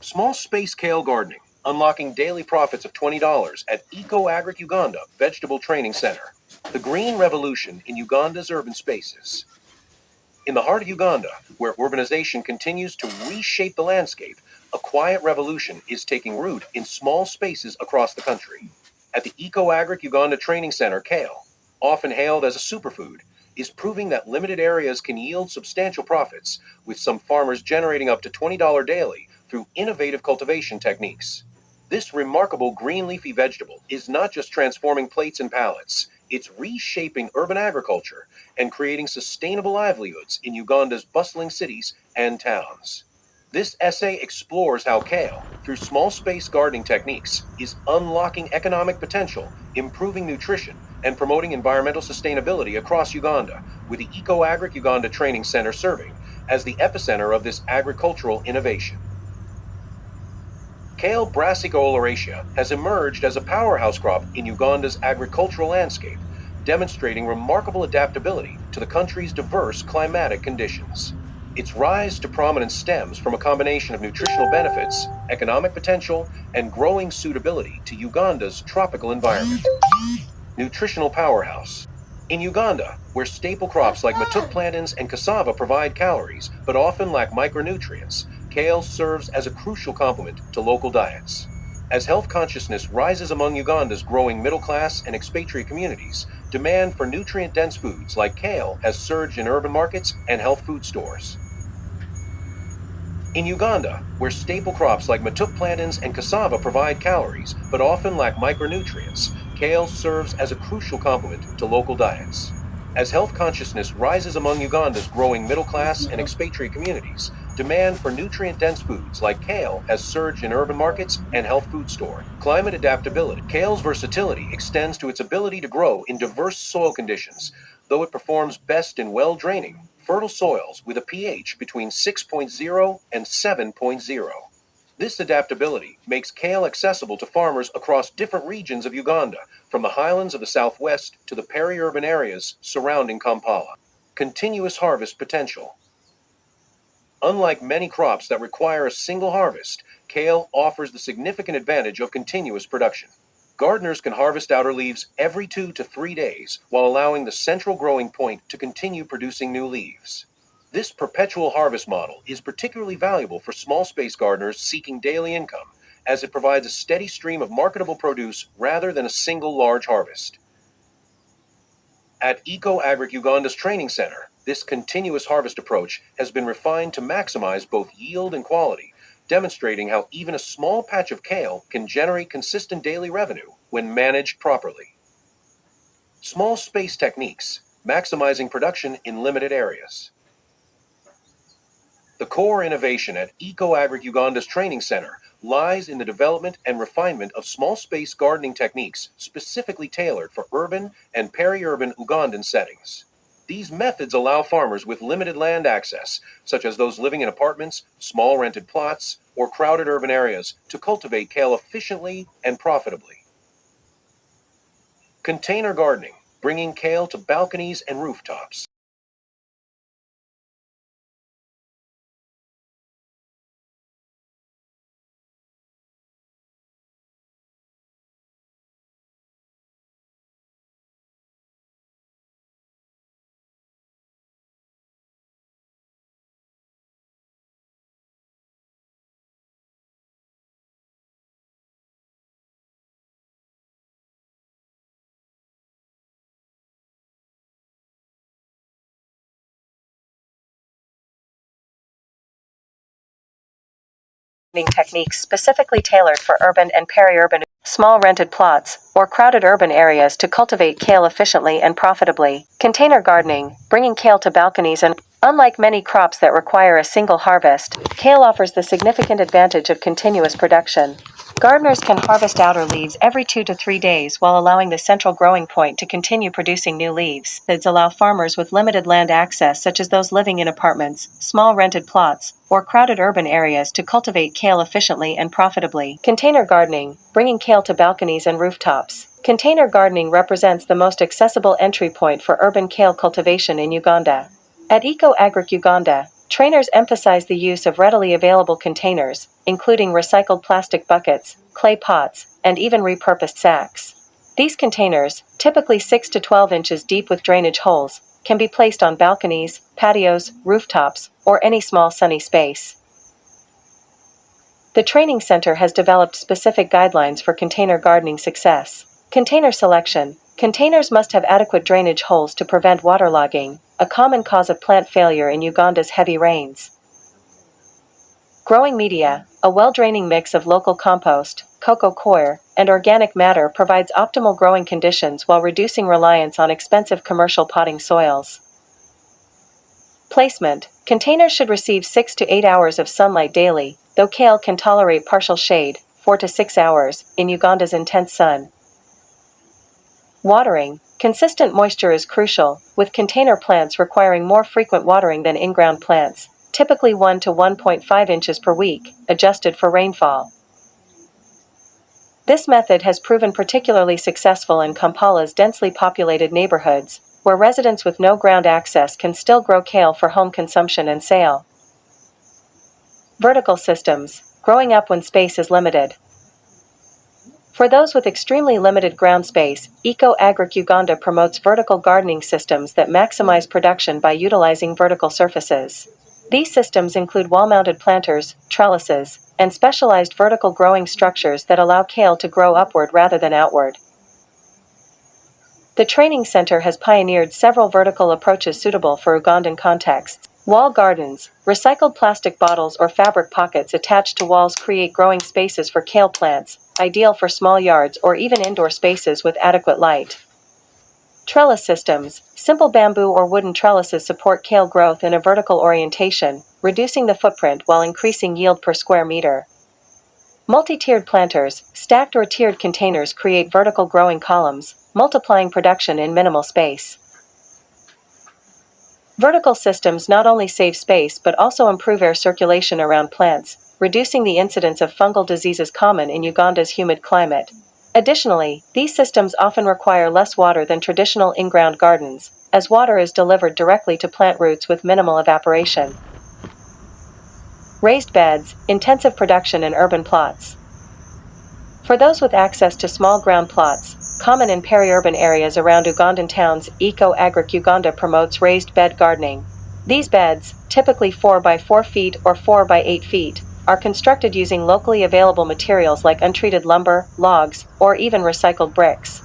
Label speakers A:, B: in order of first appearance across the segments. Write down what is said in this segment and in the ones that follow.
A: Small space kale gardening, unlocking daily profits of $20 at Eco Agric Uganda Vegetable Training Center. The green revolution in Uganda's urban spaces. In the heart of Uganda, where urbanization continues to reshape the landscape, a quiet revolution is taking root in small spaces across the country. At the Eco Agric Uganda Training Center, kale, often hailed as a superfood, is proving that limited areas can yield substantial profits, with some farmers generating up to $20 daily through innovative cultivation techniques. This remarkable green leafy vegetable is not just transforming plates and pallets, it's reshaping urban agriculture and creating sustainable livelihoods in Uganda's bustling cities and towns. This essay explores how kale, through small space gardening techniques, is unlocking economic potential, improving nutrition, and promoting environmental sustainability across Uganda, with the Eco Agric Uganda Training Center serving as the epicenter of this agricultural innovation. Kale Brassica oleracea has emerged as a powerhouse crop in Uganda's agricultural landscape, demonstrating remarkable adaptability to the country's diverse climatic conditions. Its rise to prominence stems from a combination of nutritional benefits, economic potential, and growing suitability to Uganda's tropical environment. Nutritional powerhouse. In Uganda, where staple crops like matuk plantains and cassava provide calories but often lack micronutrients, kale serves as a crucial complement to local diets. As health consciousness rises among Uganda's growing middle-class and expatriate communities, demand for nutrient-dense foods like kale has surged in urban markets and health food stores. In Uganda, where staple crops like matuk plantains and cassava provide calories but often lack micronutrients, kale serves as a crucial complement to local diets. As health consciousness rises among Uganda's growing middle-class and expatriate communities, demand for nutrient-dense foods like kale has surged in urban markets and health food stores. Climate adaptability. Kale's versatility extends to its ability to grow in diverse soil conditions, though it performs best in well-draining, fertile soils with a pH between 6.0 and 7.0. This adaptability makes kale accessible to farmers across different regions of Uganda, from the highlands of the southwest to the peri-urban areas surrounding Kampala. Continuous harvest potential. Unlike many crops that require a single harvest, kale offers the significant advantage of continuous production. Gardeners can harvest outer leaves every 2 to 3 days, while allowing the central growing point to continue producing new leaves. This perpetual harvest model is particularly valuable for small space gardeners seeking daily income, as it provides a steady stream of marketable produce rather than a single large harvest. At Eco Agric Uganda's training center, this continuous harvest approach has been refined to maximize both yield and quality, demonstrating how even a small patch of kale can generate consistent daily revenue when managed properly. Small space techniques, maximizing production in limited areas. The core innovation at Eco Agric Uganda's training center lies in the development and refinement of small space gardening techniques specifically tailored for urban and peri-urban Ugandan settings. These methods allow farmers with limited land access, such as those living in apartments, small rented plots, or crowded urban areas, to cultivate kale efficiently and profitably. Container gardening, bringing kale to balconies and rooftops.
B: Techniques specifically tailored for urban and peri-urban, small rented plots, or crowded urban areas to cultivate kale efficiently and profitably. Container gardening, bringing kale to balconies and unlike many crops that require a single harvest, kale offers the significant advantage of continuous production. Gardeners can harvest outer leaves every 2 to 3 days while allowing the central growing point to continue producing new leaves. Methods allow farmers with limited land access, such as those living in apartments, small rented plots, or crowded urban areas, to cultivate kale efficiently and profitably. Container gardening, bringing kale to balconies and rooftops. Container gardening represents the most accessible entry point for urban kale cultivation in Uganda. At Eco Agric Uganda, Trainers emphasize the use of readily available containers, including recycled plastic buckets, clay pots, and even repurposed sacks. These containers, typically 6 to 12 inches deep with drainage holes, can be placed on balconies, patios, rooftops, or any small sunny space. The training center has developed specific guidelines for container gardening success. Container selection. Containers must have adequate drainage holes to prevent waterlogging, a common cause of plant failure in Uganda's heavy rains. Growing media. A well-draining mix of local compost, cocoa coir, and organic matter provides optimal growing conditions while reducing reliance on expensive commercial potting soils. Placement. Containers should receive 6 to 8 hours of sunlight daily, though kale can tolerate partial shade, 4 to 6 hours, in Uganda's intense sun. Watering. Consistent moisture is crucial, with container plants requiring more frequent watering than in-ground plants, typically 1 to 1.5 inches per week, adjusted for rainfall. This method has proven particularly successful in Kampala's densely populated neighborhoods, where residents with no ground access can still grow kale for home consumption and sale. Vertical systems. Growing up when space is limited. For those with extremely limited ground space, Eco Agric Uganda promotes vertical gardening systems that maximize production by utilizing vertical surfaces. These systems include wall-mounted planters, trellises, and specialized vertical growing structures that allow kale to grow upward rather than outward. The training center has pioneered several vertical approaches suitable for Ugandan contexts. Wall gardens. Recycled plastic bottles or fabric pockets attached to walls create growing spaces for kale plants, ideal for small yards or even indoor spaces with adequate light. Trellis systems. Simple bamboo or wooden trellises support kale growth in a vertical orientation, reducing the footprint while increasing yield per square meter. Multi-tiered planters. Stacked or tiered containers create vertical growing columns, multiplying production in minimal space. Vertical systems not only save space but also improve air circulation around plants, reducing the incidence of fungal diseases common in Uganda's humid climate. Additionally, these systems often require less water than traditional in-ground gardens, as water is delivered directly to plant roots with minimal evaporation. Raised beds. Intensive production in urban plots. For those with access to small ground plots, common in peri-urban areas around Ugandan towns, Eco Agric Uganda promotes raised bed gardening. These beds, typically 4 by 4 feet or 4 by 8 feet, are constructed using locally available materials like untreated lumber, logs, or even recycled bricks.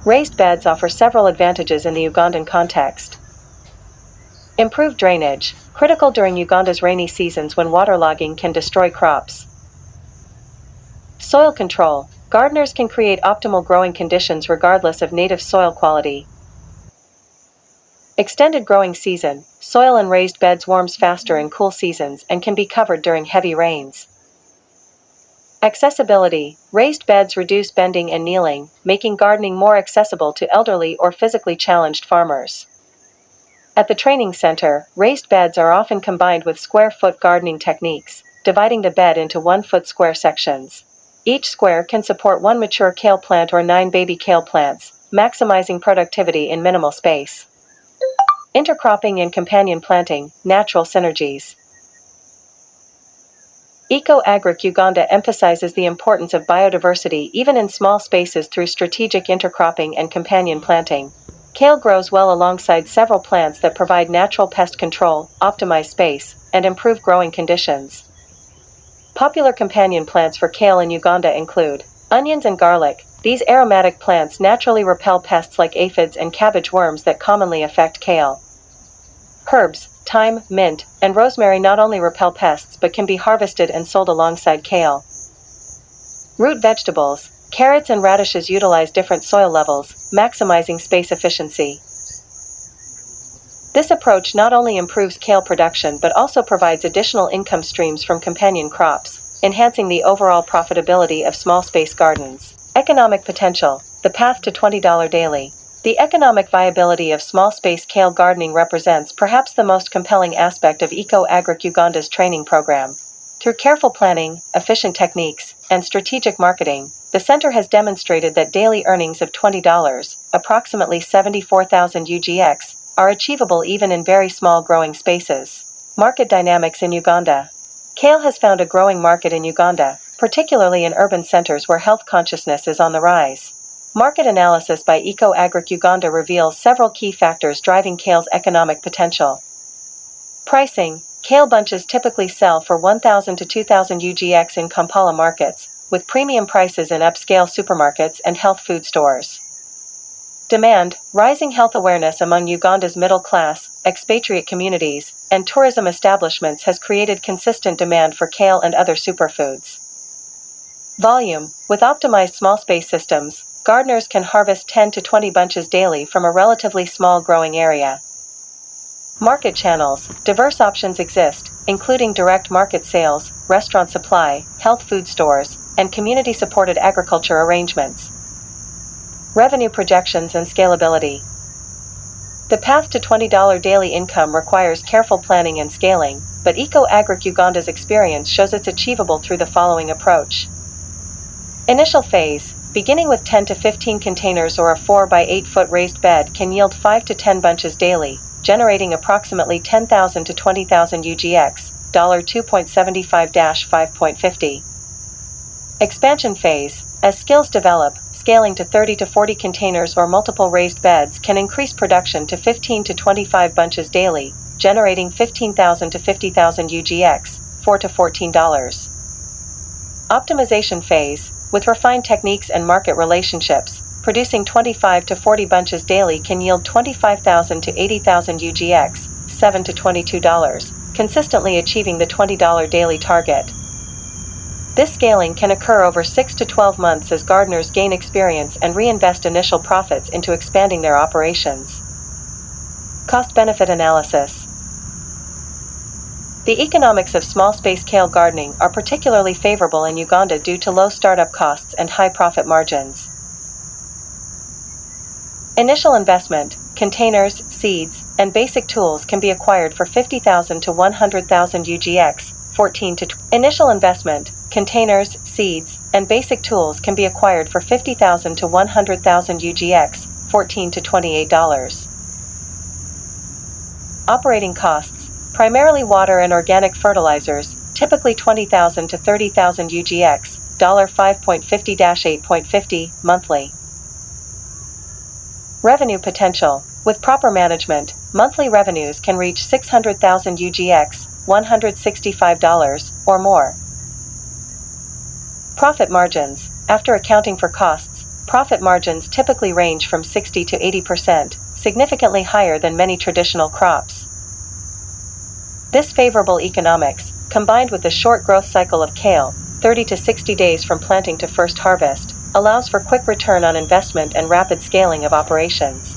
B: Raised beds offer several advantages in the Ugandan context. Improved drainage, critical during Uganda's rainy seasons when waterlogging can destroy crops. Soil control. Gardeners can create optimal growing conditions regardless of native soil quality. Extended growing season. Soil in raised beds warms faster in cool seasons and can be covered during heavy rains. Accessibility. Raised beds reduce bending and kneeling, making gardening more accessible to elderly or physically challenged farmers. At the training center, raised beds are often combined with square-foot gardening techniques, dividing the bed into 1-foot square sections. Each square can support 1 mature kale plant or 9 baby kale plants, maximizing productivity in minimal space. Intercropping and companion planting, natural synergies. Eco Agric Uganda emphasizes the importance of biodiversity even in small spaces through strategic intercropping and companion planting. Kale grows well alongside several plants that provide natural pest control, optimize space, and improve growing conditions. Popular companion plants for kale in Uganda include onions and garlic. These aromatic plants naturally repel pests like aphids and cabbage worms that commonly affect kale. Herbs, thyme, mint, and rosemary not only repel pests but can be harvested and sold alongside kale. Root vegetables. Carrots and radishes utilize different soil levels, maximizing space efficiency. This approach not only improves kale production but also provides additional income streams from companion crops, enhancing the overall profitability of small space gardens. Economic potential. The path to $20 daily. The economic viability of small space kale gardening represents perhaps the most compelling aspect of Eco Agric Uganda's training program. Through careful planning, efficient techniques, and strategic marketing, the center has demonstrated that daily earnings of $20, approximately 74,000 UGX, are achievable even in very small growing spaces. Market dynamics in Uganda. Kale has found a growing market in Uganda, particularly in urban centers where health consciousness is on the rise. Market analysis by Eco Agric Uganda reveals several key factors driving kale's economic potential. Pricing. Kale bunches typically sell for 1,000 to 2,000 UGX in Kampala markets, with premium prices in upscale supermarkets and health food stores. Demand. Rising health awareness among Uganda's middle class, expatriate communities, and tourism establishments has created consistent demand for kale and other superfoods. Volume. With optimized small space systems, gardeners can harvest 10 to 20 bunches daily from a relatively small growing area. Market channels. Diverse options exist, including direct market sales, restaurant supply, health food stores, and community-supported agriculture arrangements. Revenue projections and scalability. The path to $20 daily income requires careful planning and scaling, but Eco Agric Uganda's experience shows it's achievable through the following approach. Initial phase. Beginning with 10 to 15 containers or a 4 by 8 foot raised bed can yield 5 to 10 bunches daily, generating approximately 10,000 to 20,000 UGX, $2.75-5.50. Expansion phase. As skills develop, scaling to 30 to 40 containers or multiple raised beds can increase production to 15 to 25 bunches daily, generating 15,000 to 50,000 UGX, $4 to $14. Optimization phase. With refined techniques and market relationships, producing 25 to 40 bunches daily can yield 25,000 to 80,000 UGX, $7 to $22, consistently achieving the $20 daily target. This scaling can occur over 6 to 12 months as gardeners gain experience and reinvest initial profits into expanding their operations. Cost-benefit analysis. The economics of small-space kale gardening are particularly favorable in Uganda due to low startup costs and high profit margins. Initial investment, containers, seeds, and basic tools can be acquired for 50,000 to 100,000 UGX, 14 to 20. Initial investment, containers, seeds, and basic tools can be acquired for 50,000 to 100,000 UGX, $14 to $28. Operating costs. Primarily water and organic fertilizers, typically 20,000 to 30,000 UGX, $5.50-8.50 monthly. Revenue potential. With proper management, monthly revenues can reach 600,000 UGX, $165 or more. Profit margins. After accounting for costs, profit margins typically range from 60 to 80%, significantly higher than many traditional crops. This favorable economics, combined with the short growth cycle of kale, 30 to 60 days from planting to first harvest, allows for quick return on investment and rapid scaling of operations.